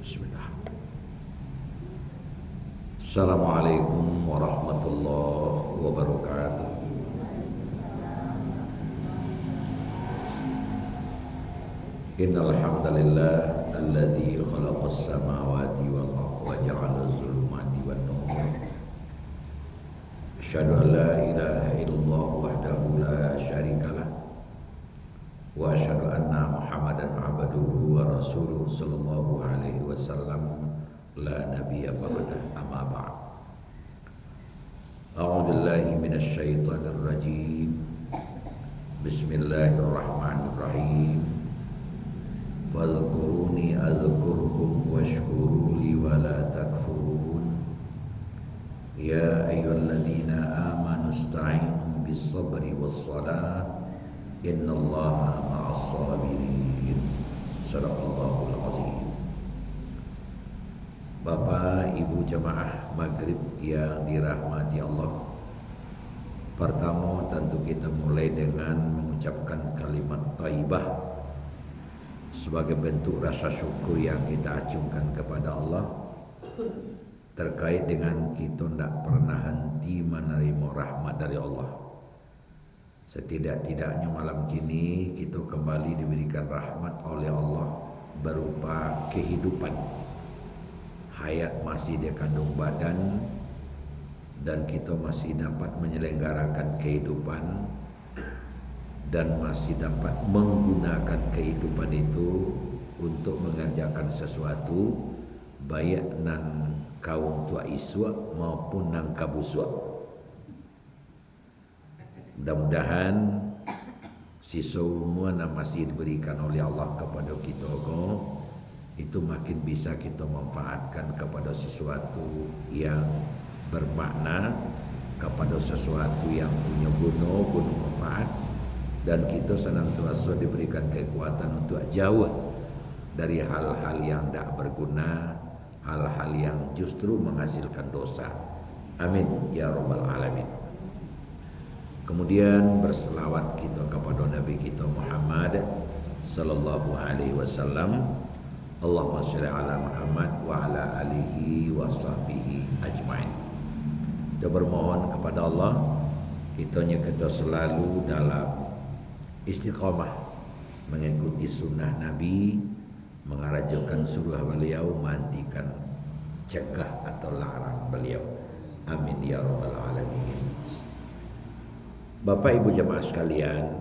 Bismillah. Assalamualaikum warahmatullahi wabarakatuh. Innal hamdalillah alladzi khalaqas samawati wal arda wa ja'ala zulumati wan nur. Asyhadu an la ilaha illallah wahdahu la syarikalah wa asyhadu anna Muhammadan abduhu wa rasuluhu sallallahu alaihi wasallam la nabiyya ba'dah amma ba'd. A'udzu billahi minasy syaithanir rajim. Bismillahirrahmanirrahim. Fadhkuruni adzkurkum washkuru li wa la takfurun. Ya ayyuhalladzina amanu ista'inu bis-sabri was-salah. Innallaha ma'as sabirin. Shadaqallahul azim. Bapak Ibu jamaah maghrib yang dirahmati Allah, pertama tentu kita mulai dengan mengucapkan kalimat thayyibah sebagai bentuk rasa syukur yang kita acungkan kepada Allah terkait dengan kita tidak pernah henti menerima rahmat dari Allah. Setidak-tidaknya malam kini kita kembali diberikan rahmat oleh Allah berupa kehidupan. Hayat masih di kandung badan dan kita masih dapat menyelenggarakan kehidupan dan masih dapat menggunakan kehidupan itu untuk mengerjakan sesuatu baik nan kaum tua iswa maupun nang kabuswa. Mudah-mudahan si semua yang masih diberikan oleh Allah kepada kita itu makin bisa kita manfaatkan kepada sesuatu yang bermakna, kepada sesuatu yang punya guna manfaat, dan kita senantiasa diberikan kekuatan untuk jauh dari hal-hal yang tidak berguna, hal-hal yang justru menghasilkan dosa. Amin ya rabbal alamin. Kemudian berselawat kita kepada Nabi kita Muhammad sallallahu alaihi wasallam. Allahumma shalli ala Muhammad wa ala alihi wa sahbihi ajmain. Kita bermohon kepada Allah kita selalu dalam istiqamah mengikuti sunnah Nabi, mengajarkan surah beliau, menghentikan cegah atau larang beliau. Amin ya rabbal alamin. Bapak Ibu jemaah sekalian,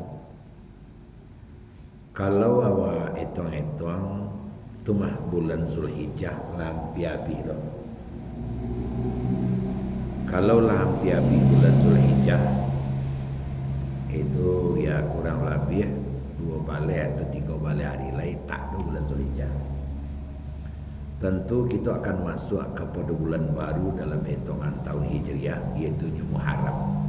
kalau awak hitung-hitung tumah bulan Zulhijjah lampiabi loh. Kalau lampiabi bulan Zulhijjah itu ya kurang lebih 2 balai atau 3 balai hari lain tak ada bulan Zulhijjah. Tentu kita akan masuk kepada bulan baru dalam hitungan tahun Hijriah, yaitu Muharram.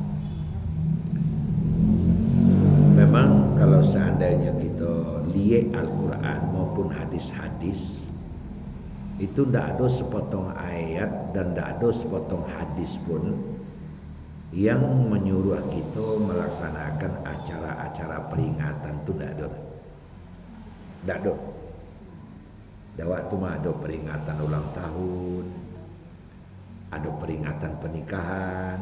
Memang kalau seandainya kita lihat Al-Quran maupun hadis-hadis, itu tidak ada sepotong ayat dan tidak ada sepotong hadis pun yang menyuruh kita melaksanakan acara-acara peringatan. Itu tidak ada. Tidak ada. Dah waktu mah ada peringatan ulang tahun, ada peringatan pernikahan,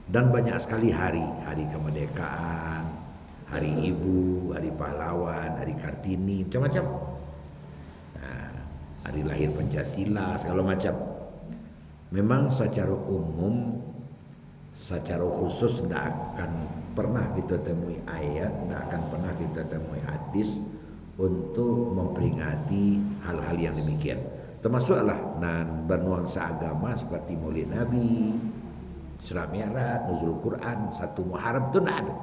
dan banyak sekali hari kemerdekaan, hari ibu, hari pahlawan, hari Kartini, macam-macam. Nah, hari lahir Pancasila, segala macam. Memang secara umum, secara khusus tidak akan pernah kita temui ayat, tidak akan pernah kita temui hadis untuk memperingati hal-hal yang demikian. Termasuklah nan bernuansa agama seperti Maulid Nabi, Isra Mi'raj, Nuzul Quran, 1 Muharram itu tidak ada.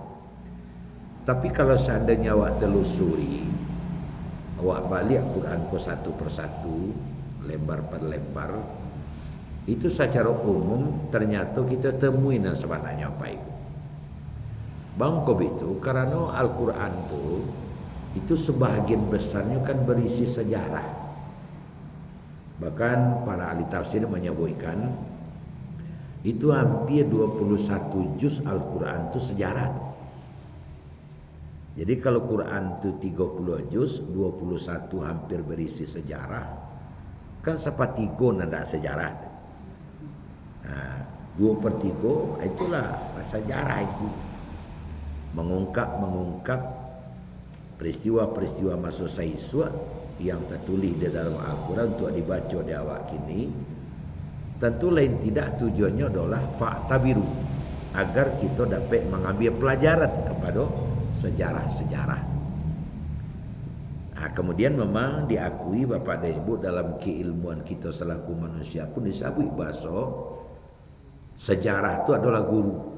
Tapi kalau seandainya awak telusuri, awak balik Quran ke satu persatu, lembar per lembar, itu secara umum ternyata kita temui dan sebenarnya apa itu. Bangkob itu karena Al-Quran itu sebahagian besarnya kan berisi sejarah. Bahkan para ahli tafsir menyebutkan itu hampir 21 juz Al-Quran itu sejarah. Jadi kalau Quran itu 30 juz, 21 hampir berisi sejarah, Kan sepertiga nanda sejarah tu. 2/3 itulah sejarah itu. Mengungkap peristiwa-peristiwa masa Saiswa yang tertulis di dalam Al-Quran untuk dibaca di awak kini. Tentu lain tidak tujuannya adalah fa'tabiru, agar kita dapat mengambil pelajaran kepada sejarah-sejarah. Kemudian memang diakui Bapak disebut dalam keilmuan kita selaku manusia pun disebut bahasa sejarah itu adalah guru.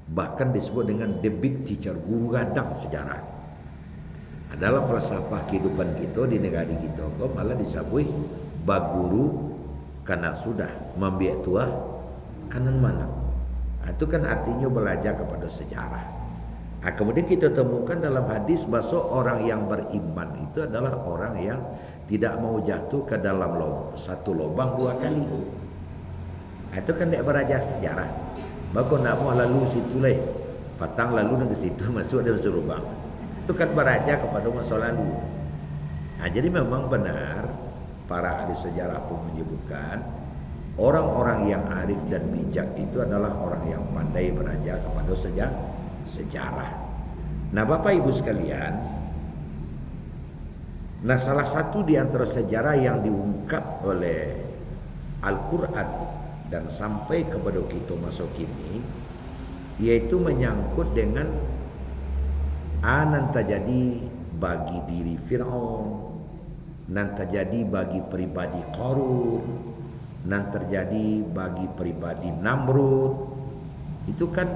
Bahkan disebut dengan the big teacher, guru gadang sejarah. Dalam falsafah kehidupan kita di negara kita malah disebut baguru karena sudah membiak tua kanan mana. Itu kan artinya belajar kepada sejarah. Kemudian kita temukan dalam hadis bahwa orang yang beriman itu adalah orang yang tidak mau jatuh ke dalam satu lubang 2 kali. Itu kan dia belajar sejarah. Bagus nak mau lalu situ lah, patang lalu ke situ masuk dalam lubang. Itu kan belajar kepada masa lalu. Jadi memang benar para ahli sejarah pun menyebutkan orang-orang yang arif dan bijak itu adalah orang yang pandai belajar kepada sejarah. Nah, Bapak Ibu sekalian, salah satu di antara sejarah yang diungkap oleh Al-Quran dan sampai kepada kita masa kini, yaitu menyangkut dengan nan terjadi bagi diri Fir'aun, nan terjadi bagi pribadi Qarun, nan terjadi bagi pribadi Namrud. Itu kan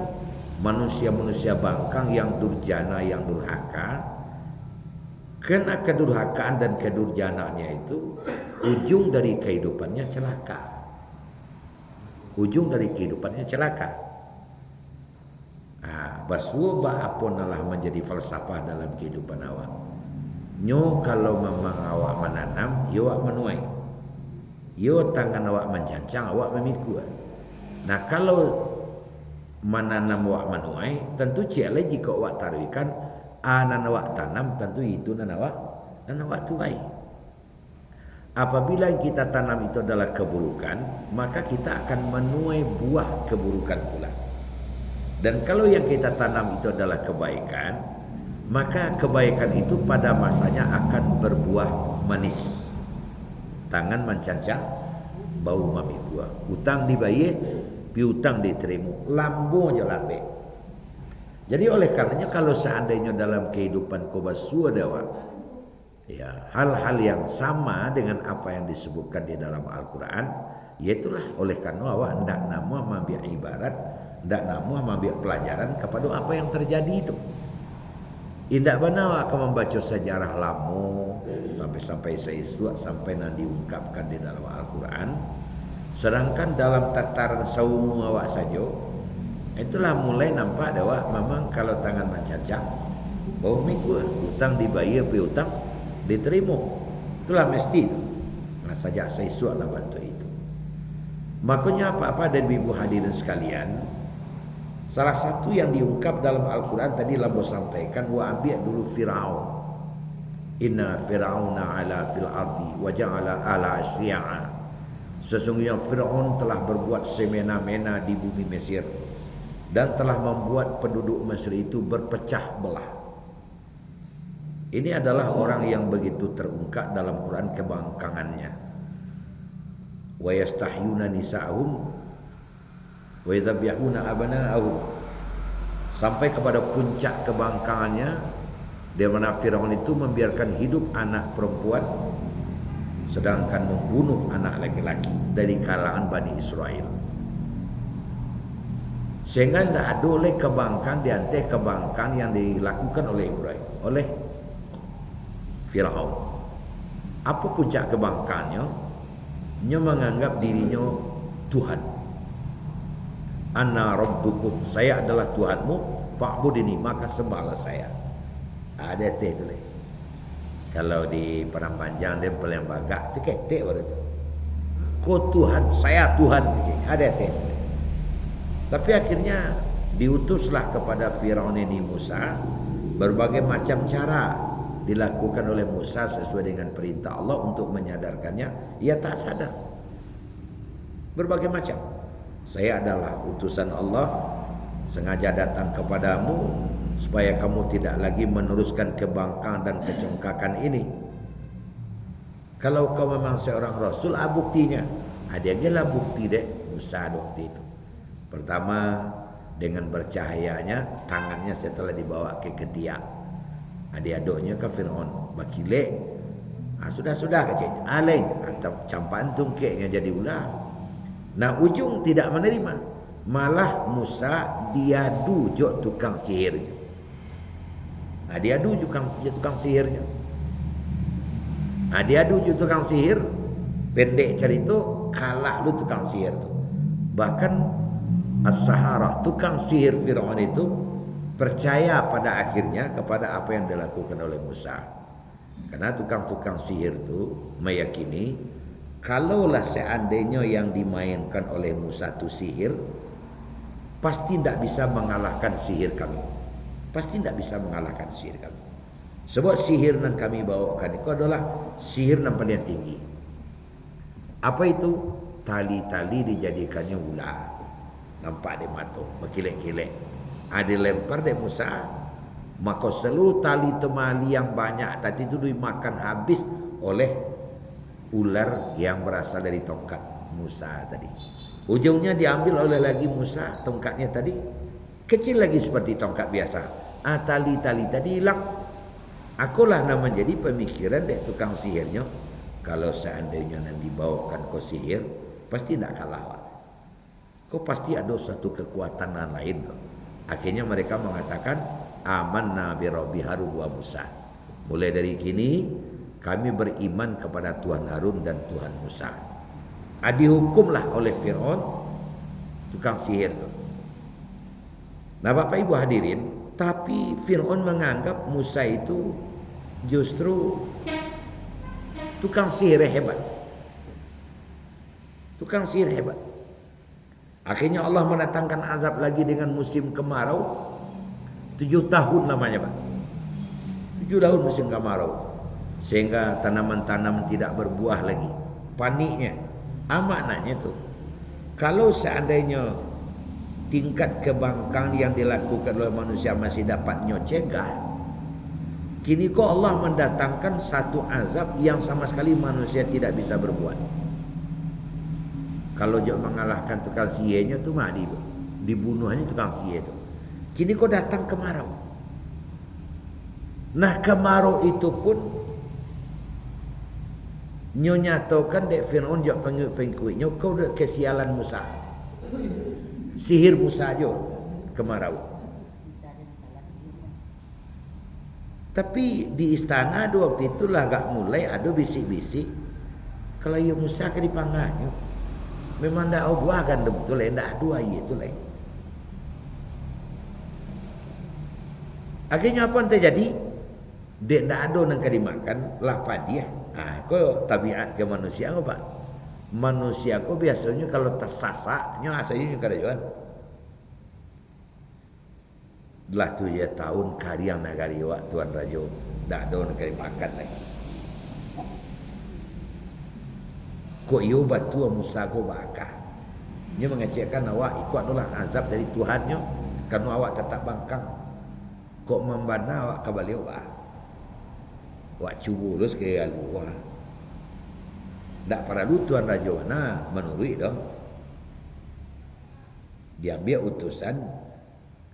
manusia-manusia bangkang yang durjana, yang durhaka. Kena kedurhakaan dan kedurjanaannya itu ujung dari kehidupannya celaka. Ujung dari kehidupannya celaka. Basuba apa nalah menjadi falsafah dalam kehidupan awak. Nyo kalau memang awak menanam, yo awak menuai. Yo tangan awak mencancang, awak memikul. Nah, kalau menanam awak menuai, tentu cialai jika awak taruhkan nan awak tanam, tentu itu nan awak tuai. Apabila yang kita tanam itu adalah keburukan, maka kita akan menuai buah keburukan pula. Dan kalau yang kita tanam itu adalah kebaikan, maka kebaikan itu pada masanya akan berbuah manis. Tangan mencancang, bau mamikua. Utang dibayar, piutang diterima. Lambu je lambe. Jadi oleh karenanya kalau seandainya dalam kehidupan kobasua dewa, ya, hal-hal yang sama dengan apa yang disebutkan di dalam Al-Quran, yaitulah oleh karena awak hendak nama mengambil ibarat, hendak nama mengambil pelajaran kepada apa yang terjadi itu. Indak benar awak akan membaca sejarah lama sampai seisuak sampai nanti diungkapkan di dalam Al-Quran, sedangkan dalam tataran saum awak saja, itulah mulai nampak awak memang kalau tangan mencancang, bau mikul, hutang dibayar, piutang diterima. Itulah mesti itu. Sajak seisuak lah bantu itu. Makanya apa-apa dan ibu hadirin sekalian, salah satu yang diungkap dalam Al-Quran tadi Lambo sampaikan, wa ambil dulu Fir'aun. Inna Fir'auna ala fil ardi wa ja'ala ala syi'a. Sesungguhnya Fir'aun telah berbuat semena-mena di bumi Mesir dan telah membuat penduduk Mesir itu berpecah belah. Ini adalah orang yang begitu terungkap dalam Quran kebangkangannya. Wa yastahyuna nisa'ahum wa yadhbihuna abna'ahum. Sampai kepada puncak kebangkangannya, di mana Firaun itu membiarkan hidup anak perempuan sedangkan membunuh anak laki-laki dari kalangan Bani Israel. Sehingga tidak ada oleh kebangkan di antara kebangkan yang dilakukan oleh Ibrahim, oleh Firaun. Apa puncak kebangkannya? Dia menganggap dirinya Tuhan. Ana rabbukum, saya adalah Tuhanmu, fa'budini, maka sembahlah saya. Ada teh tu. Kalau di Perang Panjang dia paling bagak tu ketek pada tu. Kau Tuhan, saya Tuhan. Ada teh. Tapi akhirnya diutuslah kepada Firaun ini Musa berbagai macam cara dilakukan oleh Musa sesuai dengan perintah Allah untuk menyadarkannya, ia tak sadar. Berbagai macam. Saya adalah utusan Allah, sengaja datang kepadamu supaya kamu tidak lagi meneruskan kebangkangan dan kecongkakan ini. Kalau kau memang seorang rasul, buktinya. Dia adalah bukti dek Musa waktu itu. Pertama, dengan bercahayanya tangannya setelah dibawa ke ketiak. Adik-adiknya ke Fir'aun bakilek. Sudah-sudah kacanya. Alain campaan tungkeknya jadi ular. Nah, ujung tidak menerima. Malah Musa diadu jok tukang sihirnya. Diadu tukang sihirnya. Diadu jok tukang sihir. Pendek cerita, kalah lu tukang sihir tu. Bahkan as-saharah, tukang sihir Fir'aun itu percaya pada akhirnya kepada apa yang dilakukan oleh Musa. Karena tukang-tukang sihir itu meyakini kalaulah seandainya yang dimainkan oleh Musa itu sihir, pasti tidak bisa mengalahkan sihir kami. Pasti tidak bisa mengalahkan sihir kami. Sebab sihir yang kami bawakan itu adalah sihir yang paling tinggi. Apa itu? Tali-tali dijadikannya ular. Nampak di mata, berkilek-kilek. Ada lempar dari Musa, maka seluruh tali temali yang banyak tadi itu dimakan habis oleh ular yang berasal dari tongkat Musa tadi. Ujungnya diambil oleh lagi Musa, tongkatnya tadi kecil lagi seperti tongkat biasa. Tali-tali tadi hilang. Akulah nama jadi pemikiran dek tukang sihirnya. Kalau seandainya yang dibawakan kau sihir, pasti tidak kalah. Kau pasti ada satu kekuatan lain kau. Akhirnya mereka mengatakan amanna bi rabbi Harun wa Musa. Mulai dari kini kami beriman kepada Tuhan Harun dan Tuhan Musa. Dihukumlah oleh Fir'aun tukang sihir itu. Nah, Bapak Ibu hadirin, tapi Fir'aun menganggap Musa itu justru tukang sihir hebat. Tukang sihir hebat. Akhirnya Allah mendatangkan azab lagi dengan musim kemarau. 7 tahun namanya, Pak. 7 tahun musim kemarau. Sehingga tanaman-tanaman tidak berbuah lagi. Paniknya. Maknanya tu, kalau seandainya tingkat kebangkangan yang dilakukan oleh manusia masih dapatnya cegah, kini kok Allah mendatangkan satu azab yang sama sekali manusia tidak bisa berbuat. Kalau dia mengalahkan tukang sihirnya tu mah dibunuhnya tukang sihir itu. Kini kok datang kemarau. Nah, kemarau itu pun nyatakan dek Fir'aun jak pengikutnya kau dah kesialan Musa. Sihir Musa aja kemarau. Tapi di istana waktu itulah agak mulai ada bisik-bisik kalau ya Musa ke dipanggahnya. Memang dah buah kan betul lah, dah dua itu lah. Akhirnya apa yang terjadi? Dek dah ada nak dimakan lapar dia. Kau tabiat ke manusia apa? Manusia kau biasanya kalau tersasaknya asalnya kada jual. Belah tu ya tahun kariang nagari wak Tuan Rajo dah ada nak dimakan lagi. Kok iyo batu Musa ko bakah. Dia mengecekkan awak ikut adalah azab dari Tuhannya karena awak tetap bangkang. Kok membana awak kembali awak. Awak cuba terus ke Allah. Tak perlu Tuan Raja mana menurut dong. Diambil utusan,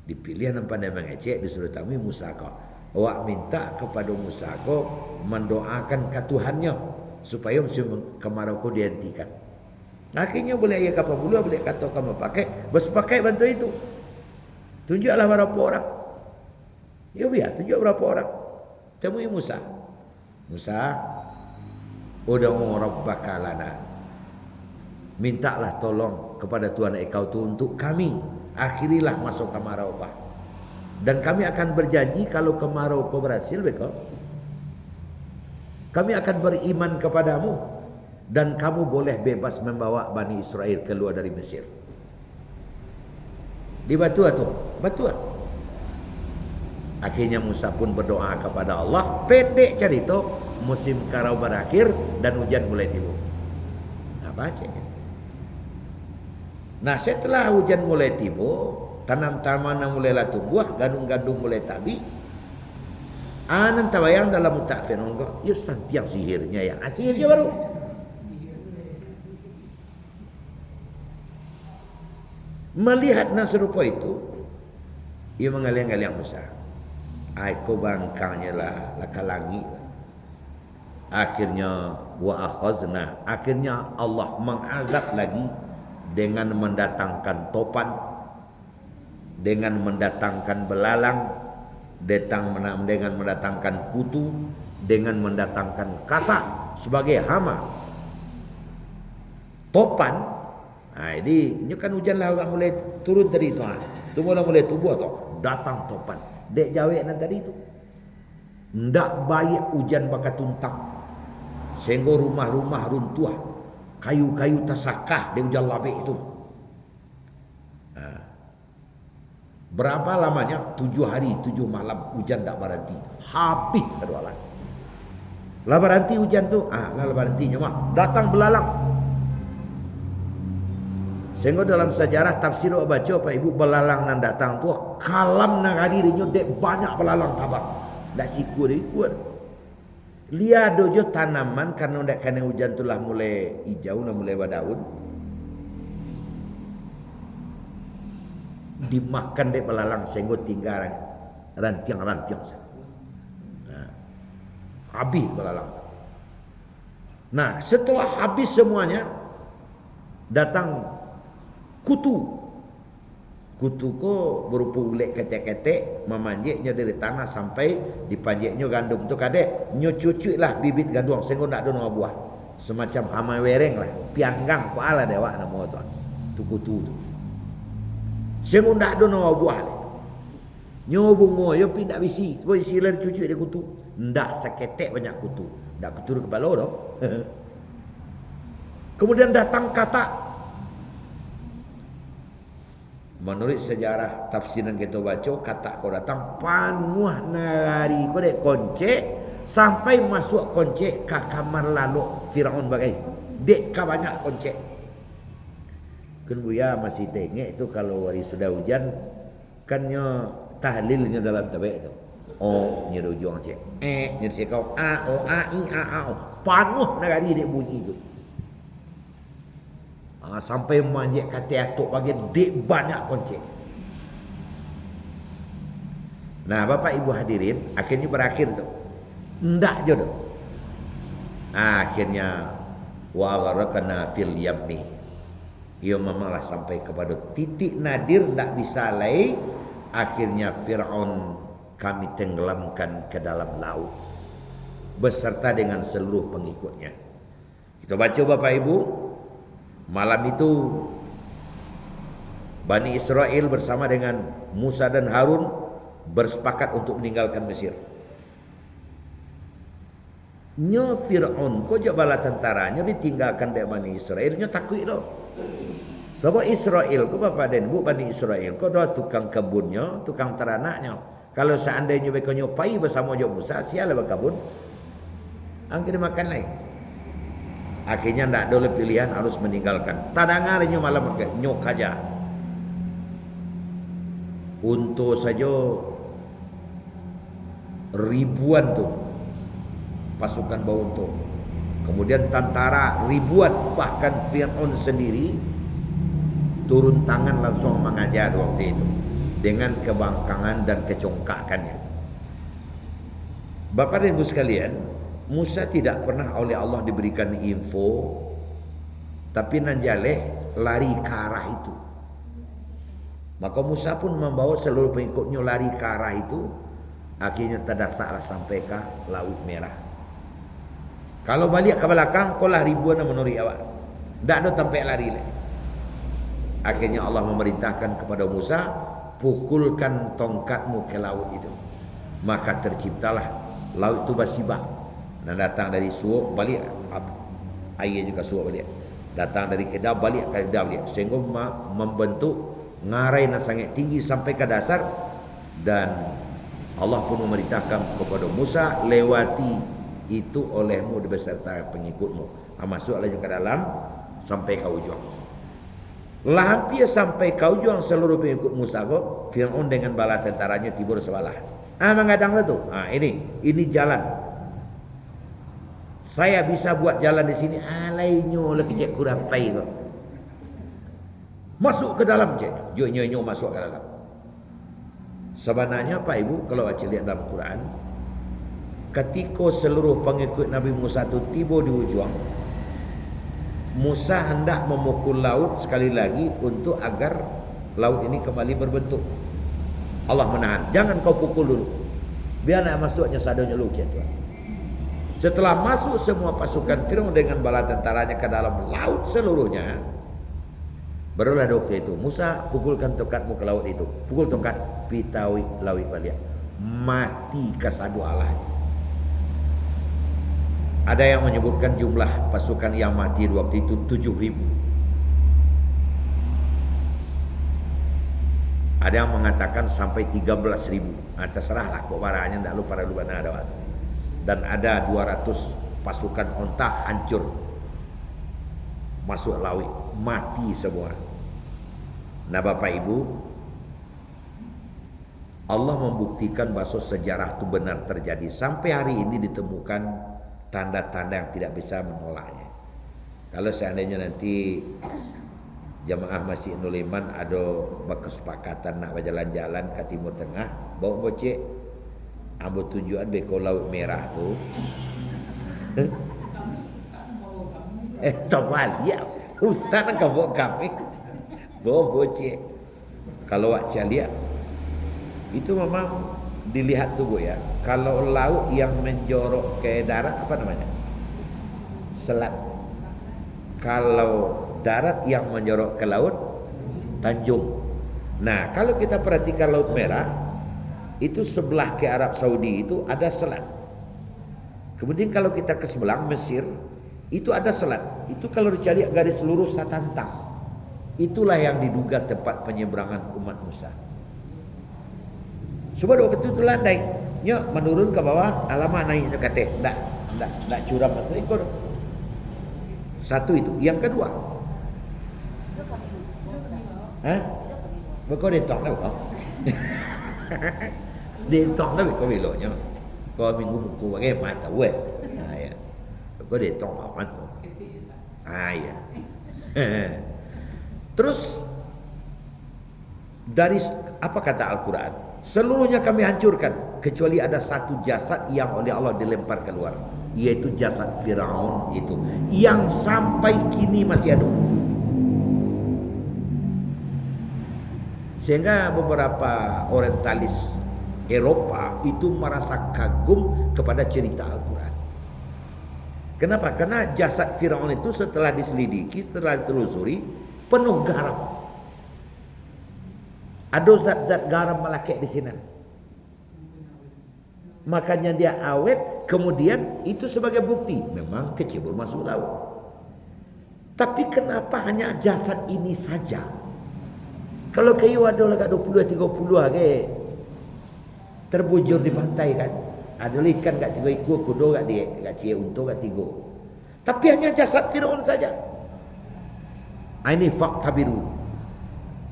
dipilih nampak dia mengecek, disuruh tamu Musa ko. Awak minta kepada Musa ko mendoakan ke Tuhannya supaya musim kemarau kau dihentikan. Akhirnya boleh ia kapal bulu, boleh kata kamu pakai, bersepakai bantu itu. Tunjuklah berapa orang. Ya biar tunjuk berapa orang. Temui Musa. Musa, ud'u rabbaka lana. Mintalah tolong kepada Tuhan engkau tu untuk kami. Akhirilah masuk kemarau bah. Dan kami akan berjanji kalau kemarau kau berhasil bekau, kami akan beriman kepadamu dan kamu boleh bebas membawa Bani Israel keluar dari Mesir. Di batu tu, batu. Akhirnya Musa pun berdoa kepada Allah. Pendek cerita, musim kemarau berakhir dan hujan mulai tiba. Nah, baca. Nah, setelah hujan mulai tiba, tanam-tanaman mulailah tumbuh, gandum-gandum mulai tabi. Anan tabayang dalam mutakfir enggak, ya santiang sihirnya ya. Sihirnya baru. Melihat nan serupa itu, ia mengaling-aling Musa. Aku bangkangnya lah kalangi. Akhirnya wa akhazna, akhirnya Allah mengazab lagi dengan mendatangkan topan, dengan mendatangkan belalang, dengan mendatangkan kutu, dengan mendatangkan kata sebagai hama. Topan, nah ini kan hujan lah mulai turun tadi itu, tu mulai tubuh tu, datang topan. Dek jawek nan tadi itu, ndak baik hujan bakal tuntang, sehingga rumah-rumah runtuh, kayu-kayu tersakah di hujan labik itu. Berapa lamanya? 7 hari 7 malam hujan tak berhenti. Habis kedua lah. Lah berhenti hujan tu, lah berhentinya mah datang belalang. Sehingga dalam sejarah tafsir baca Pak Ibu, belalang nan datang tu kalam nak dirinya dek banyak belalang tabak. Dak siku dia kuat. Lia dojo tanaman karena dak kena hujan tu lah mulai hijau, lah mulai berdaun. Dimakan dek belalang sehingga tinggal rantiang-rantiang. Habis belalang. Nah, setelah habis semuanya datang kutu. Kutu ko berupa ulet ketek-ketek, memanjiknya dari tanah sampai dipanjiknya gandum tu kadek nyo cucuklah bibit gandum sehingga ndak ada nama buah. Semacam hama wereng lah, pianggang ko ala dewa nama tu. Tu kutu tu. Sehingga ndak ada nama buah. Nyo bungo yo pi ndak bisi, sebab sila cucuk dia kutu. Ndak seketek banyak kutu. Ndak kutu kepala dah. Kemudian datang kata, menurut sejarah tafsiran kita baca, kata kau datang panuh nagari kau dek koncek sampai masuk koncek ke kamar lalu Firaun bagai dek ka banyak koncek. Kan buya masih tengok itu kalau hari sudah hujan kannya tahlilnya dalam tabek itu. Oh, nyer ujung cek. Nyer sekau a o a i a o. Panuh nagari dek bunyi itu. Sampai manjek kata atuk bagi dek banyak koncek. Nah, Bapak Ibu hadirin, akhirnya berakhir tu. Ndak jodoh. Akhirnya wa gharaqna fil yammi. Ia memanglah sampai kepada titik nadir ndak bisa lagi. Akhirnya Firaun kami tenggelamkan ke dalam laut beserta dengan seluruh pengikutnya. Kita baca Bapak Ibu. Malam itu Bani Israel bersama dengan Musa dan Harun bersepakat untuk meninggalkan Mesir. Nyo Fir'aun ko je bala tentaranya ditinggalkan dari Bani Israel, nyo takut dah. Sebab Israel ko bapa den bu Bani Israel ko dah tukang kebunnya, tukang teranaknya. Kalau seandainya mereka nyopai bersama jo Musa, siapa berkebun? Angkir makan lain. Akhirnya tidak ada pilihan, harus meninggalkan. Tadangarnya malam nyok aja. Untuk saja ribuan tu pasukan bau untuk. Kemudian tentara ribuan, bahkan Fir'aun sendiri turun tangan langsung mengajar waktu itu dengan kebangkangan dan kecongkakannya. Bapak dan Ibu sekalian, Musa tidak pernah oleh Allah diberikan info, tapi nanjaleh lari ke arah itu. Maka Musa pun membawa seluruh pengikutnya lari ke arah itu. Akhirnya terdasarlah sampai ke Laut Merah. Kalau balik ke belakang, kolah ribuan menuri awak. Tak ada sampai lari lagi. Akhirnya Allah memerintahkan kepada Musa, pukulkan tongkatmu ke laut itu. Maka terciptalah laut itu bersibak. Dan datang dari suuk balik air juga suuk balik. Datang dari Kedah balik ke Kedah balik. Sehingga membentuk ngarai yang sangat tinggi sampai ke dasar. Dan Allah pun memerintahkan kepada Musa, lewati itu olehmu beserta pengikutmu. Masuklah ke dalam sampai ke ujung. Lah hampir sampai ke ujung seluruh pengikut Musa kok, Fir'aun dengan bala tentaranya timbul sebelah. Mengadang tu. Ini jalan. Saya bisa buat jalan di sini. Alainya lah kejek kurang pai kok. Masuk ke dalam je. Nyo masuk ke dalam. Sebenarnya Pak Ibu kalau baca lihat dalam Quran, ketika seluruh pengikut Nabi Musa itu tiba di ujung, Musa hendak memukul laut sekali lagi untuk agar laut ini kembali berbentuk. Allah menahan, jangan kau pukul dulu, biar nak masuknya sadonya lu gitu. Setelah masuk semua pasukan Firaun dengan bala tentaranya ke dalam laut seluruhnya, barulah waktu itu Musa pukulkan tongkatmu ke laut itu. Pukul tongkat, pitawi laut balik. Mati kasadu Allah. Ada yang menyebutkan jumlah pasukan yang mati waktu itu 7.000. Ada yang mengatakan sampai 13.000. Terserahlah kok barangnya, tidak lupa para lubana ada. Dan ada 200 pasukan onta hancur masuk laut, mati semua. Nah Bapak Ibu, Allah membuktikan bahwa sejarah itu benar terjadi. Sampai hari ini ditemukan tanda-tanda yang tidak bisa menolaknya. Kalau seandainya nanti jamaah Masjid Nur Iman ada berkesepakatan nak berjalan-jalan ke Timur Tengah, bawa bocek ambil tunjukan beko laut merah tu. Tawal ya, ustaz nak bawa kami, bawa bocek. Kalau awak lihat, itu memang dilihat tu Bu ya. Kalau laut yang menjorok ke darat apa namanya? Selat. Kalau darat yang menjorok ke laut, tanjung. Nah, kalau kita perhatikan Laut Merah, itu sebelah ke Arab Saudi itu ada selat. Kemudian kalau kita ke sebelah Mesir, itu ada selat. Itu kalau dicari garis lurus satantang. Itulah yang diduga tempat penyeberangan umat Musa. Sebab waktu itu landai, nya menurun ke bawah, alamak naik ke kate, ndak curam atau ikut. Satu itu, yang kedua. Kau ditong dah kau. Ditong dah kau beloknya. Kau minggu buku bagai mata we. Ya. Kau ditong apa tu? Ya. Terus dari apa kata Al-Quran? Seluruhnya kami hancurkan kecuali ada satu jasad yang oleh Allah dilempar keluar, yaitu jasad Firaun itu yang sampai kini masih ada. Sehingga beberapa orientalis Eropa itu merasa kagum kepada cerita Al-Quran. Kenapa? Karena jasad Firaun itu setelah diselidiki, setelah ditelusuri, penuh garam. Ada zat-zat garam melakek di sini. Makanya dia awet. Kemudian itu sebagai bukti memang kecebur masuk laut. Tapi kenapa hanya jasad ini saja? Kalau kayu ada lagi 20-30 ke terbujur di pantai kan. Ada ikan kat 3 ekor, kudo kat dia, kat cie untung kat 3. Tapi hanya jasad Firaun saja. Ini fakta biru.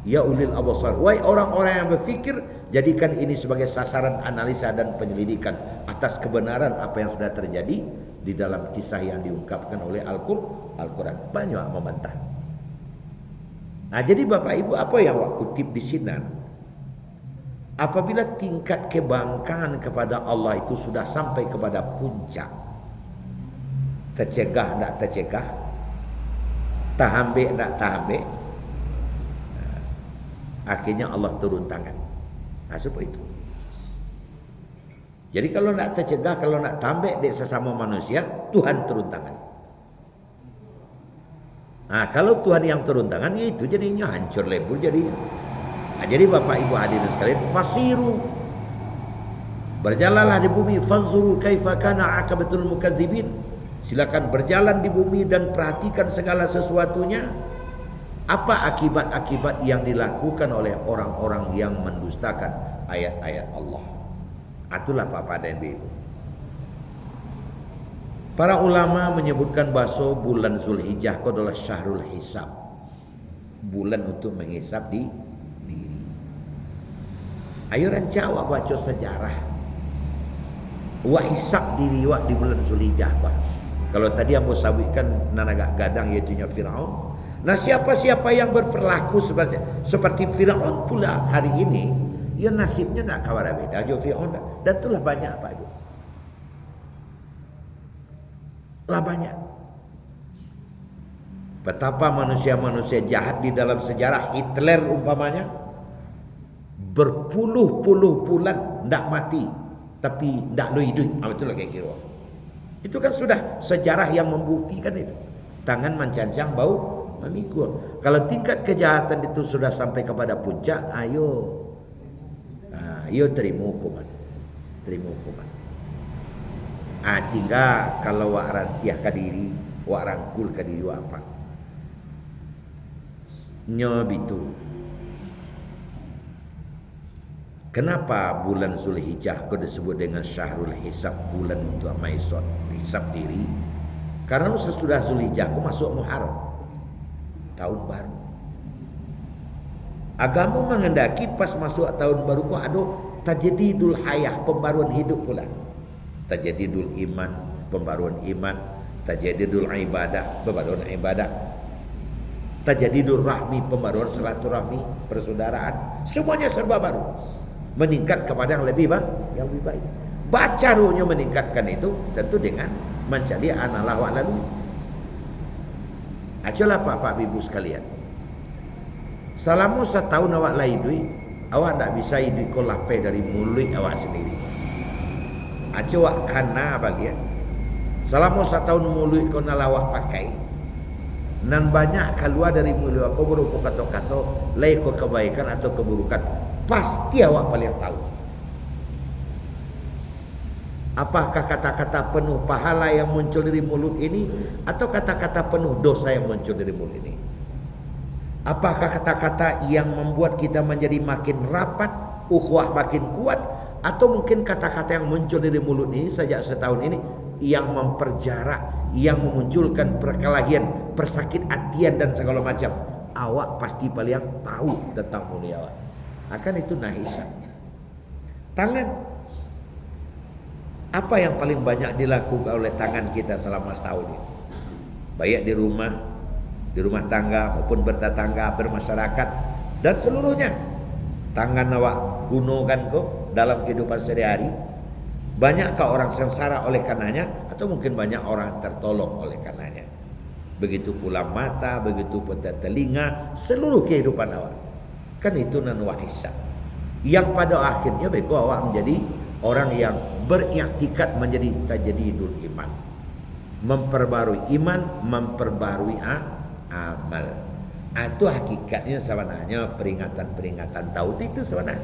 Ya ulil absar, wahai orang-orang yang berfikir, jadikan ini sebagai sasaran analisa dan penyelidikan atas kebenaran apa yang sudah terjadi di dalam kisah yang diungkapkan oleh Al-Quran. Banyak membantah. Nah, jadi Bapak Ibu, apa yang awak kutip di sini? Apabila tingkat kebangkangan kepada Allah itu sudah sampai kepada puncak, tercegah tak tercegah, tahambe tak tahambe, akhirnya Allah turun tangan. Nah, seperti itu. Jadi kalau nak tercegah, kalau nak tambek dek sesama manusia, Tuhan turun tangan. Nah, kalau Tuhan yang turun tangan, ya itu jadinya hancur lebur jadinya. Nah, jadi Bapak Ibu hadirin sekalian, fasiru, berjalanlah di bumi, fanzuru kaifa kana aqibatul mukadzibin. Silakan berjalan di bumi dan perhatikan segala sesuatunya. Apa akibat-akibat yang dilakukan oleh orang-orang yang mendustakan ayat-ayat Allah. Itulah Bapak dan Ibu. Para ulama menyebutkan bahasa bulan Zulhijjah itu adalah syahrul hisab. Bulan untuk menghisap di diri. Ayo rancak awak baca sejarah. Awak hisap diri awak di bulan Zulhijjah. Kalau tadi yang saya sebutkan nanagak gadang iaitu Firaun. Nah, siapa-siapa yang berperilaku seperti Firaun pula hari ini, ya nasibnya nak kawan beda jo Firaun dah. Dan itulah banyak apa itu. Lah banyak. Betapa manusia-manusia jahat di dalam sejarah. Hitler umpamanya berpuluh-puluh bulan ndak mati, tapi ndak luidui. Itulah kira-kira. Itu kan sudah sejarah yang membuktikan itu. Tangan mencancang, bau memikul. Kalau tingkat kejahatan itu sudah sampai kepada puncak, ayo terima hukuman. Terima hukuman. Tinggal kalau wak rantiah ke diri, wak rangkul ke diri wak apa. Nyob itu. Kenapa bulan Zulhijjah kau disebut dengan syahrul hisab, bulan untuk maisot, hisab diri? Karena sesudah Zulhijjah kau masuk Muharram, tahun baru. Agama mengendaki pas masuk tahun baru kau ada tajdidul hayah, pembaruan hidup pula. Tajdidul iman, pembaruan iman. Tajdidul ibadah, pembaruan ibadah. Tajdidul rahmi, pembaruan silaturahmi, persaudaraan. Semuanya serba baru. Meningkat kepada yang lebih baik. Caranya meningkatkan itu tentu dengan mencari analah wa lalu. Ajalah Bapak Ibu sekalian. Selama setahun awak lai duit, awak tak bisa hidup kau lapai dari mulut awak sendiri. Awak kana balian. Selama setahun mulut kau nak awak pakai, nan banyak keluar dari mulut kau berupa kata-kata, lai kau kebaikan atau keburukan, pasti awak paling tahu. Apakah kata-kata penuh pahala yang muncul dari mulut ini, atau kata-kata penuh dosa yang muncul dari mulut ini? Apakah kata-kata yang membuat kita menjadi makin rapat, ukhuwah makin kuat, atau mungkin kata-kata yang muncul dari mulut ini sejak setahun ini yang memperjarak, yang memunculkan perkelahian, persakit hatian dan segala macam? Awak pasti paling tahu tentang mulut awak. Akan itu nahisab. Tangan. Apa yang paling banyak dilakukan oleh tangan kita selama setahun ini? Baik di rumah tangga maupun bertetangga, bermasyarakat dan seluruhnya. Tangan awak gunakan kok dalam kehidupan sehari-hari. Banyakkah orang sengsara oleh karenanya, atau mungkin banyak orang tertolong oleh karenanya? Begitu pula mata, begitu pula telinga, seluruh kehidupan awak. Kan itu nan wahisab. Yang pada akhirnya beko awak menjadi orang yang beriktikad menjadi tajdidul iman. Memperbarui iman, memperbarui amal. Itu hakikatnya sebenarnya peringatan-peringatan Taud itu sebenarnya.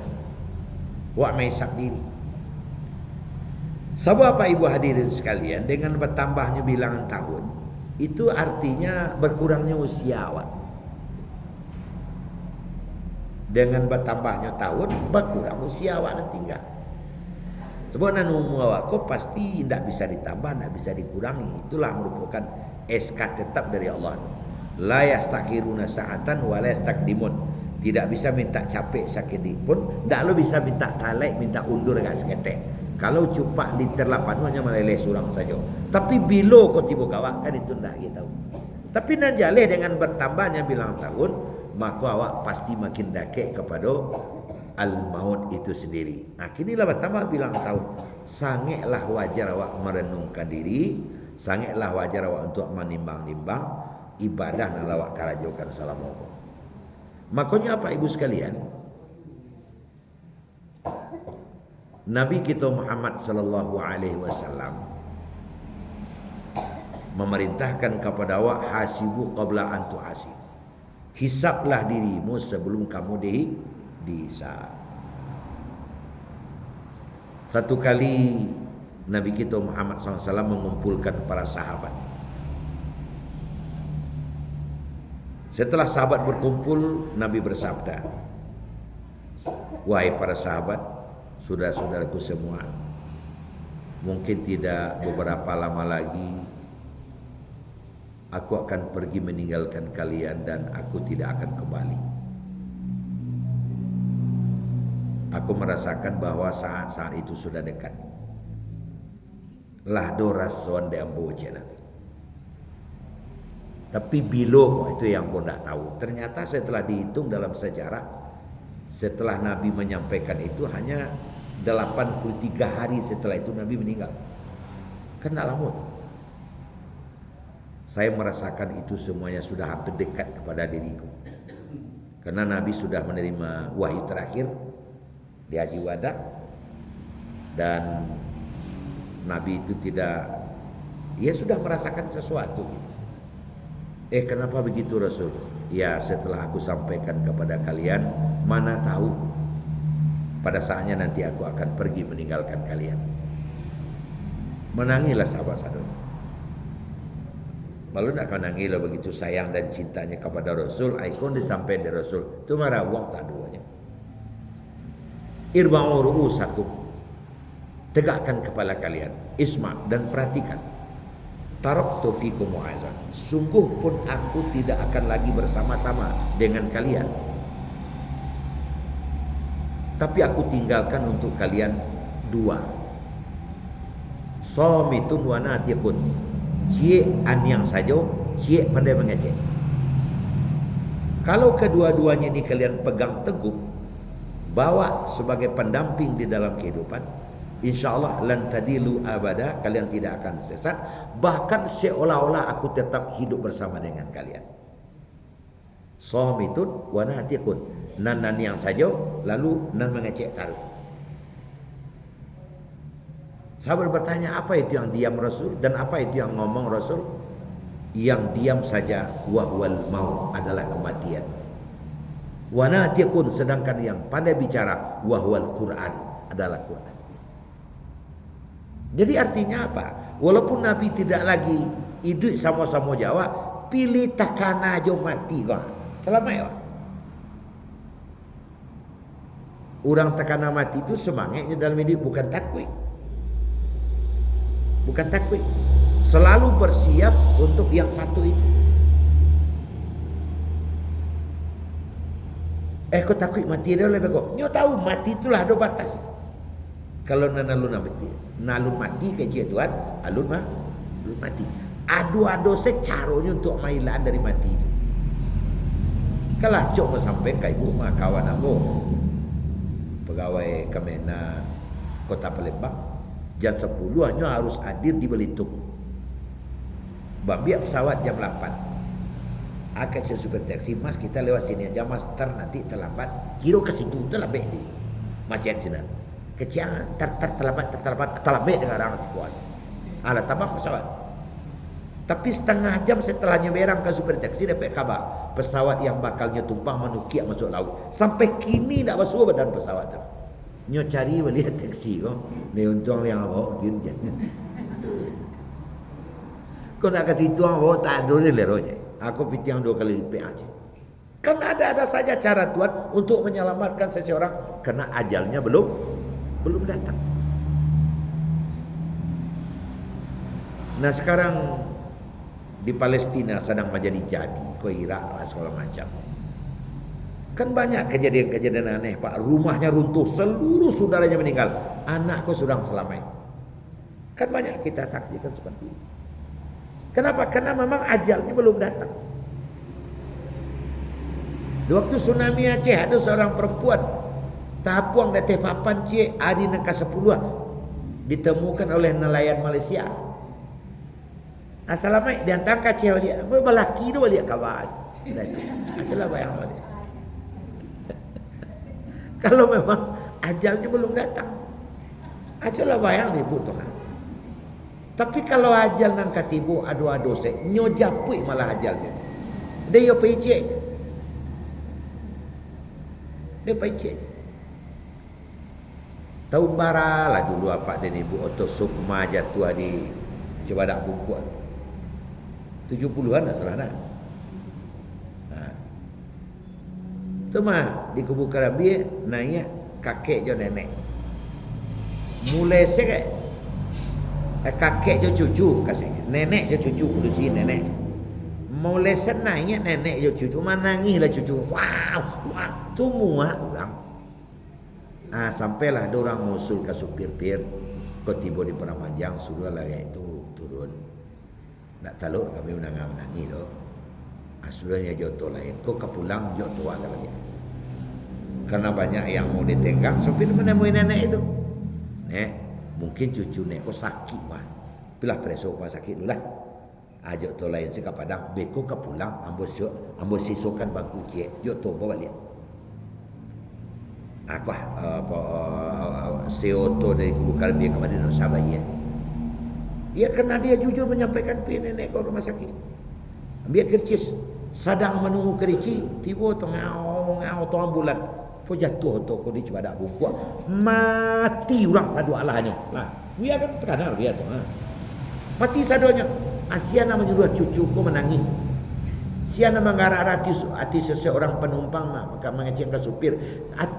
Wak maisak diri. Sebab apa ibu hadirin sekalian, dengan bertambahnya bilangan tahun, itu artinya berkurangnya usia awak. Dengan bertambahnya tahun, berkurang usia awak nanti enggak. Sebab nan umur awak kau pasti tidak bisa ditambah, tidak bisa dikurangi. Itulah merupakan SK tetap dari Allah. La yastakhiruna sa'atan wa la yastakdimun. Tidak bisa minta capek sakit pun, tidak lo bisa minta talek, minta undur agak seketek. Kalau cupak liter 8 hanya meleleh surang saja. Tapi bila kau tiba kawak kan itu tidak kita tahu. Tapi nan jaleh dengan bertambahnya bilang tahun, maka awak pasti makin dakek kepada al-maut itu sendiri. Kinilah bertambah bilang tahun. Sangatlah wajar awak merenungkan diri, sangatlah wajar awak untuk menimbang-nimbang ibadah dan awak karajokan selama itu. Makanya apa ibu sekalian? Nabi kita Muhammad sallallahu alaihi wasallam memerintahkan kepada awak, hasibu qabla an tuhasib. Hisablah dirimu sebelum kamu dihisab. Satu kali Nabi kita Muhammad SAW mengumpulkan para sahabat. Setelah sahabat berkumpul, Nabi bersabda, wahai para sahabat, saudara-saudaraku semua, mungkin tidak beberapa lama lagi aku akan pergi meninggalkan kalian dan aku tidak akan kembali. Aku merasakan bahwa saat-saat itu sudah dekat. Lah do rason de ambo jelah. Tapi bilo itu yang pun tak tahu. Ternyata setelah dihitung dalam sejarah, setelah Nabi menyampaikan itu hanya 83 hari setelah itu Nabi meninggal. Kan tak lama. Saya merasakan itu semuanya sudah hampir dekat kepada diriku. Karena Nabi sudah menerima wahyu terakhir di Haji Wada, dan Nabi itu tidak, dia sudah merasakan sesuatu gitu. Kenapa begitu Rasul? Ya, setelah aku sampaikan kepada kalian, mana tahu pada saatnya nanti aku akan pergi meninggalkan kalian. Menangilah sahabat-sahabat. Malu nak kau nangis lah begitu sayang dan cintanya kepada Rasul. Ikon disampaikan dari Rasul. Itu marah uang tak duanya. Irba'u ru'usakum. Tegakkan kepala kalian. Isma' dan perhatikan. Taraktu fikum mu'azan. Sungguh pun aku tidak akan lagi bersama-sama dengan kalian. Tapi aku tinggalkan untuk kalian dua. Somitun wa natiqun. Cie an yang saja, cie pandai mengecek. Kalau kedua-duanya ini kalian pegang teguh, bawa sebagai pendamping di dalam kehidupan, insyaallah lan tadilu abada, kalian tidak akan sesat, bahkan seolah-olah aku tetap hidup bersama dengan kalian. Shamitun wa natiqun, nan yang saja, lalu nan mengecek taruh. Sahabat bertanya, apa itu yang diam Rasul dan apa itu yang ngomong Rasul? Yang diam saja wahwal maut adalah kematian. Wa natiqun, sedangkan yang pandai bicara wahwal Quran adalah Quran. Jadi artinya apa? Walaupun Nabi tidak lagi hidup sama-sama Jawa, pilih takana aja mati kau. Selamat ya. Orang takana mati itu semangatnya dalam hidup bukan takwik. Bukan takwik. Selalu bersiap untuk yang satu itu. Kau takwik mati dia lebih kau. Nyo tahu mati itulah ada batas. Kalau nalun mati ke dia Tuhan, alun mati. Adu secaranya untuk mailan dari mati. Kalau cok sampai ke ibu mak kawan aku, pegawai Kemenna Kota Palembang, jam 10 hanya harus hadir di Belitung. Biar pesawat jam 8. Akan supir taksi, mas kita lewat sini aja mas, nanti terlambat. Kira ke situ terlambat ni. Macam sini. Kecian terlambat dengan orang sekuat. Alah tabak pesawat. Tapi setengah jam setelahnya berang ke supir taksi dapat kabar pesawat yang bakalnya tumpang menukiak masuk laut. Sampai kini tak basuh badan pesawat tu. Nyo cari melihat taksi kau. Ni untung yang bawa gini je. Kau nak kasih tuang bawa tak ada ni lero je. Aku pitiang 2 kali lipat aja. Kan ada saja cara Tuhan untuk menyelamatkan seseorang karena ajalnya belum datang. Nah sekarang di Palestina sedang menjadi ke Irak lah segala macam. Kan banyak kejadian-kejadian aneh Pak. Rumahnya runtuh, seluruh saudaranya meninggal, anakku sedang selamat. Kan banyak kita saksikan seperti itu. Kenapa? Karena memang ajalnya belum datang. Di waktu tsunami Aceh ada seorang perempuan tapuang dari papan Cik hari nangka 10 ditemukan oleh nelayan Malaysia. Assalamualaikum dia tangka Cik dia. Gue balaki tu balik kawan. Dah tu. Itulah bayang dia. Kalau memang ajalnya belum datang, ajalah bayang ibu Tuhan. Tapi kalau ajal nang katibu adu-adu se nyo japui malah ajalnya. Dia yo picek. Dia picek. Tahun bara lah dulu apa dan ibu Oto Sukma jatuh di Cibadak Bungkuk. 70-an tak salah nak. Tu mah di Kubu Karabi naik kakek jo nenek. Mulai saya kakek je cucu kasih, nenek je cucu kudusi nenek. Mulai senangnya nenek je cucu, menangislah cucu. Wow, wah, tu muak orang. Sampailah ada orang musul ke supir-pir, kau tiba di Peramajang, suruh lagi itu turun. Tak tahu kami menangis tu. Suruhnya jodoh lain, kau kepulang jodoh ada balik. Karena banyak yang mau ditenggang, supir menemui nenek itu. Nek, mungkin cucu nek kau sakit mah. Pilah presok kau sakit dulu lah. Ajak tu lain sih ke Padang, beko ke pulang, ambo sisokan bangku cek, jodoh kau balik. Aku CEO tu dari Kubu Kalbi kemarin nak sabar ya. Ya karena dia jujur menyampaikan pi nenek kau rumah sakit. Biar kercis sedang menunggu kerici, tiba ngau tu ambulan. Po jatuh tu kau di cibadak bungkuk. Mati orang sadu alahnya. Lah, dia kan terkenal dia tu. Mati sadonya. Asiana menyuruh cucuku menangis. Siana mengarah hati seseorang penumpang maka mengecengkan supir.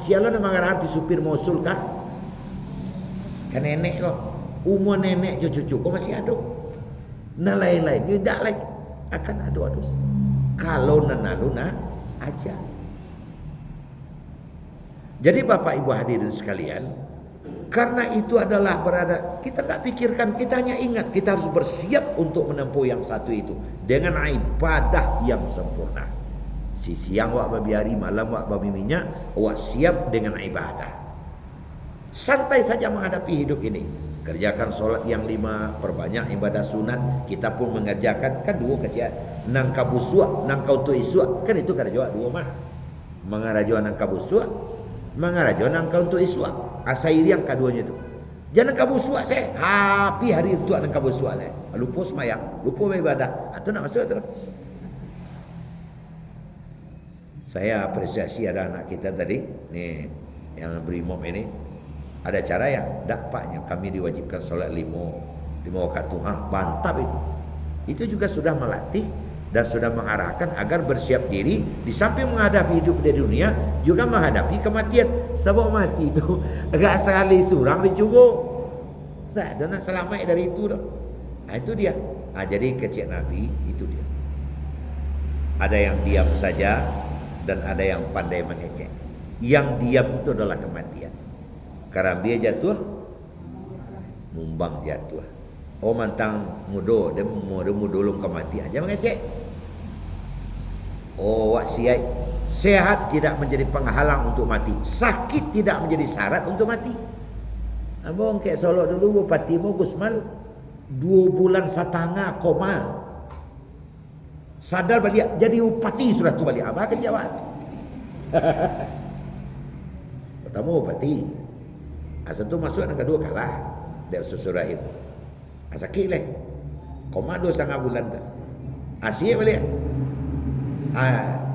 Siana mengarah hati supir mosul kah? Kan nenek loh. Umur nenek cucuku masih ada. Nah lain-lain tidak lagi akan ada. Kalau nanaluna aja. Jadi Bapak Ibu hadirin sekalian, karena itu adalah berada, kita tak pikirkan, kita hanya ingat kita harus bersiap untuk menempuh yang satu itu dengan ibadah yang sempurna. Siang wak babi hari, malam wak babi minyak, wak siap dengan ibadah. Santai saja menghadapi hidup ini. Kerjakan solat yang 5, perbanyak ibadah sunat. Kita pun mengerjakan kan 2 kerjaan. Nang kabusua, nang kau tu isua, kan itu kerja 2 mah. Mengarajo nang kabusua, mengarajo nang kau tu isua. Asairi yang keduanya itu. Jangan kabusua saya. Hapi hari itu nang kabusua saya. Lupa semayang, lupa ibadah. Atau nak masuk terus. Saya apresiasi ada anak kita tadi, nih yang berimob ini. Ada cara ya, dakpaknya kami diwajibkan solat 5 waktu. Mantap itu. Itu juga sudah melatih dan sudah mengarahkan agar bersiap diri di samping menghadapi hidup di dunia juga menghadapi kematian. Sebab mati itu agak sekali surang dicubung. Tak ada nak selamat dari itu dah. Itu dia. Jadi kecil Nabi itu dia. Ada yang diam saja dan ada yang pandai mengecek. Yang diam itu adalah kematian. Karena dia jatuh, mumbang jatuh. Oh mantang mudo, dia mudulung kematian aja mengecek. Oh wak siai, sehat tidak menjadi penghalang untuk mati, sakit tidak menjadi syarat untuk mati. Abang kayak Solo dulu Bupati Mo Gusmal 2 bulan setengah koma. Sadar balik jadi bupati sudah tu balik. Apa kerja awak? Pertama bupati. Asal tu masuk yang kedua kalah. Dia sesurahim. Sakit leh. Koma 2,5 bulan tu. Asyik balik.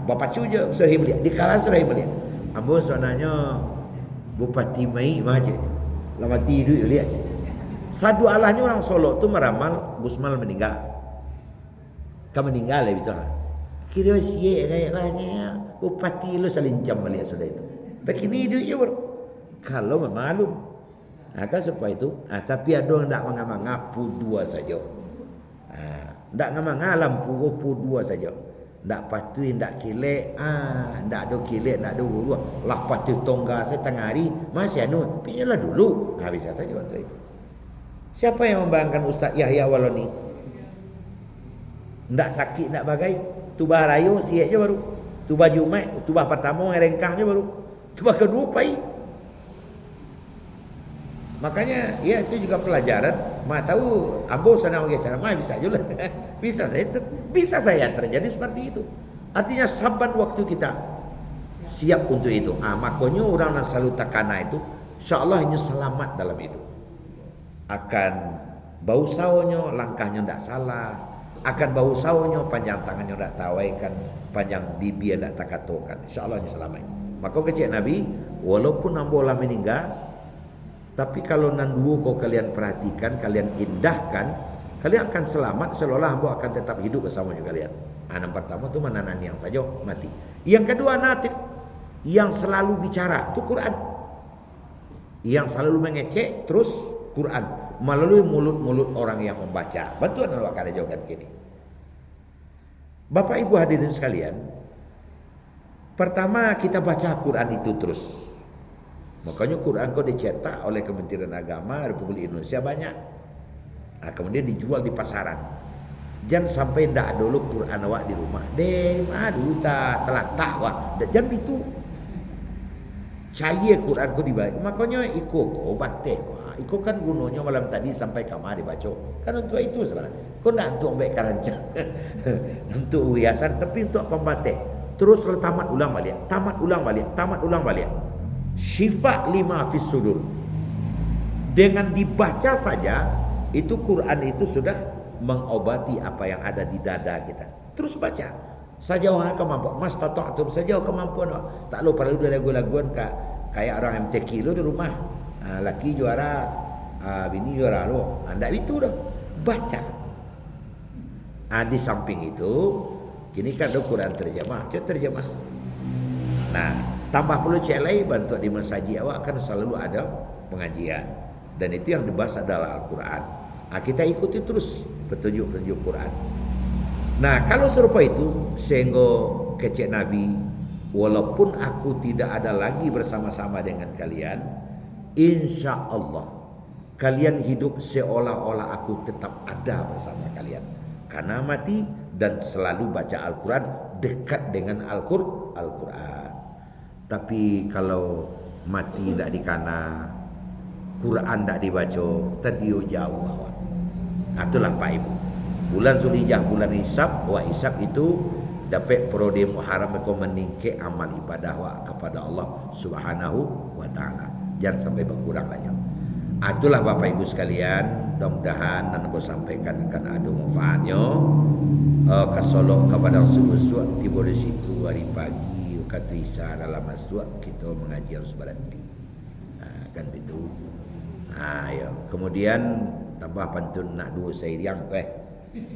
Bapak cu je surahim balik. Di kalah surahim balik. Ambo sebenarnya Bupati Mai maje. Lama tidur lihat je. Sadu alahnya orang Solo tu meramal Gusmal meninggal. Kamu meninggal lah betul. Kira siap kayaknya Bupati lu salincam balik sudah itu. Begini hidup je bro. Kalau memalum kan supaya itu tapi ada yang tak mengapu 2 saja. Tak ngamang lampu 2 saja. Tak patui tak kilek tak ada kilek tak ada huru lah patui tongga setengah hari masih anu pinyalah dulu bisa saja waktu itu. Siapa yang membayangkan Ustaz Yahya Waloni tak sakit tak bagai tubah rayu siap je baru tubah Jumat tubah pertama ngerengkang je baru tubah kedua pai. Makanya ya itu juga pelajaran. Mak tahu ambo sana orang cara mai bisa juga. bisa saya terjadi seperti itu. Artinya saban waktu kita siap untuk itu. Makanya orang yang selalu takana itu insyaallah hanya selamat dalam hidup. Akan bau sawonya langkahnya tidak salah. Akan bau sawonya panjang tangannya tidak tawaikan, panjang bibir tidak takatokan. Insyaallah hanya selamat. Maka kecil Nabi walaupun ambo lah meninggal, tapi kalau nanduo kau kalian perhatikan, kalian indahkan, kalian akan selamat seolah hamba akan tetap hidup bersama juga kalian. Yang pertama tu mananan yang saja mati. Yang kedua natik yang selalu bicara itu Quran. yang selalu mengecek terus Quran melalui mulut-mulut orang yang membaca. Bantuan awak kada jawabkan kini. Bapak Ibu hadirin sekalian, pertama kita baca Quran itu terus. Makanya Quran kau dicetak oleh Kementerian Agama Republik Indonesia banyak. Nah, kemudian dijual di pasaran. Jangan sampai ndak dulu Quran awak di rumah. Dulu telah tak wak. Jangan itu. Caya Quran kau dibaca. Makanya ikut kau batik. Ikut kan gunanya malam tadi sampai kamar dibaca. Kan untuk itu sebenarnya. Kau nak untuk ambil karancang. Untuk hiasan. Tapi untuk pembatik. Terus tamat ulang balik. Tamat ulang balik. Tamat ulang balik. Syifa lima fis sudur. Dengan dibaca saja itu Quran itu sudah mengobati apa yang ada di dada kita. Terus baca. Sejauh kemampuan. Mas tata'tum sejauh kemampuan. Tak lupa lalu ada lagu-laguan kayak orang MTQ lu di rumah. Laki juara, bini juara lu. Ndak itu dah. Baca. Di samping itu kini kan ada Quran terjemah. Coba terjemah. Nah, tambah perlu celai bantu di masjid awak kan selalu ada pengajian. Dan itu yang dibahas adalah Al-Quran. Kita ikuti terus petunjuk-petunjuk Quran. Nah, kalau serupa itu sehingga kecek Nabi, walaupun aku tidak ada lagi bersama-sama dengan kalian, insya Allah kalian hidup seolah-olah aku tetap ada bersama kalian. Karena mati dan selalu baca Al-Quran, dekat dengan Al-Quran. Tapi kalau mati tidak dikana, Quran tidak dibaca, terdiu jauh awak. Itulah Pak Ibu. Bulan Zulhijjah, bulan Hisab, Hisab itu dapat periode Muharram kau meningkat amal ibadah awak kepada Allah Subhanahu wa taala. Jangan sampai berkurang lagi. Itulah Bapak Ibu sekalian, mudah-mudahan dan aku sampaikan akan ada manfaatnya. Kesolok kepada subuh tiba di situ hari pagi kata Isa dalam masjid kita mengaji harus berhenti. Kan itu. Ya. Kemudian tambah pantun nak dua sayang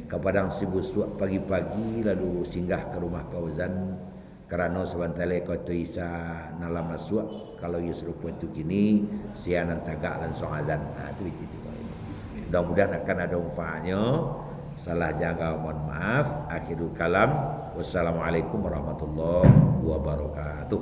kepada sibuk pagi-pagi lalu singgah ke rumah Fauzan kerana sebentar lagi kata Isa dalam masjid kalau ia serupa itu kini sianan tagak langsung azan. Itu. Mudah-mudahan akan ada manfaatnya. Salah jaga mohon maaf. Akhirul kalam. Wassalamualaikum warahmatullahi wabarakatuh.